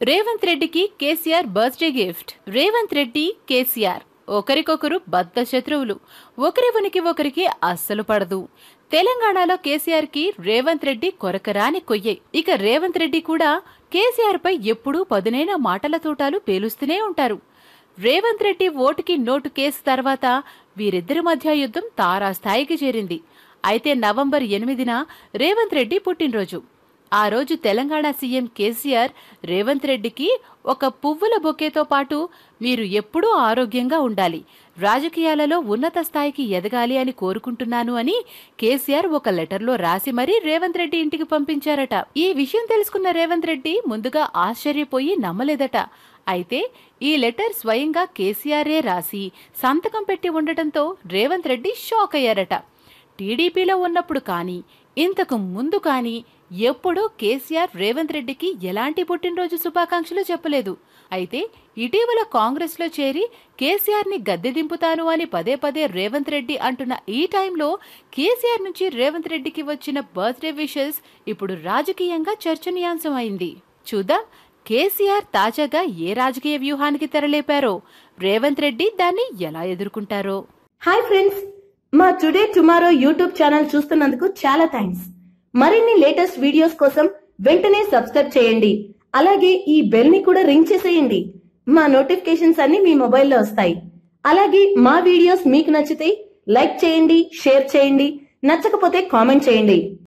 రేవంత్ రెడ్డికి KCR birthday gift. Revanth Reddy, KCR ఒకరికొకరు బద్ద శత్రువులు. ఒకరి ఉనికి ఒకరికి అస్సలు పడదు. తెలంగాణలో కేసీఆర్ కి రేవంత్ రెడ్డి కొరకరాని కొయ్యే. ఇక రేవంత్ రెడ్డి కూడా కేసీఆర్ పై ఎప్పుడూ పదునైన మాటల తోటాలు పేలుస్తూనే ఉంటారు. రేవంత్ రెడ్డి ఓటుకి నోటు కేసు తర్వాత వీరిద్దరి మధ్య యుద్ధం తారాస్థాయికి చేరింది. అయితే నవంబర్ 8న రేవంత్ రెడ్డి పుట్టినరోజు. ఆ రోజు తెలంగాణ సీఎం కేసీఆర్ రేవంత్ రెడ్డికి ఒక పువ్వుల బొకేతో పాటు మీరు ఎప్పుడూ ఆరోగ్యంగా ఉండాలి, రాజకీయాలలో ఉన్నత స్థాయికి ఎదగాలి అని కోరుకుంటున్నాను అని కేసీఆర్ ఒక లెటర్లో రాసి మరీ రేవంత్ రెడ్డి ఇంటికి పంపించారట. ఈ విషయం తెలుసుకున్న రేవంత్ రెడ్డి ముందుగా ఆశ్చర్యపోయి నమ్మలేదట. అయితే ఈ లెటర్ స్వయంగా కేసీఆరే రాసి సంతకం పెట్టి ఉండటంతో రేవంత్ రెడ్డి షాక్ అయ్యారట. టీడీపీలో ఉన్నప్పుడు కానీ ఇంతకు ముందు కానీ ఎప్పుడూ కేసీఆర్ రేవంత్ రెడ్డికి ఎలాంటి పుట్టినరోజు శుభాకాంక్షలు చెప్పలేదు. అయితే ఇటీవల కాంగ్రెస్ లో చేరి కేసీఆర్ ని గద్దె దింపుతాను అని పదే పదే రేవంత్ రెడ్డి అంటున్న ఈ టైంలో కేసీఆర్ నుంచి రేవంత్ రెడ్డికి వచ్చిన బర్త్డే విషెస్ ఇప్పుడు రాజకీయంగా చర్చనీయాంశమైంది. చూద్దాం కేసీఆర్ తాజాగా ఏ రాజకీయ వ్యూహానికి తెరలేపారో, రేవంత్ రెడ్డి దాన్ని ఎలా ఎదుర్కొంటారో. హాయ్ ఫ్రెండ్స్, మా టుడే టుమారో యూట్యూబ్ ఛానల్ చూస్తున్నందుకు చాలా థ్యాంక్స్. మరిన్ని లేటెస్ట్ వీడియోస్ కోసం వెంటనే సబ్స్క్రైబ్ చేయండి. అలాగే ఈ బెల్ ని కూడా రింగ్ చేసేయండి. మా నోటిఫికేషన్స్ అన్ని మీ మొబైల్లో వస్తాయి. అలాగే మా వీడియోస్ మీకు నచ్చితే లైక్ చేయండి, షేర్ చేయండి, నచ్చకపోతే కామెంట్ చేయండి.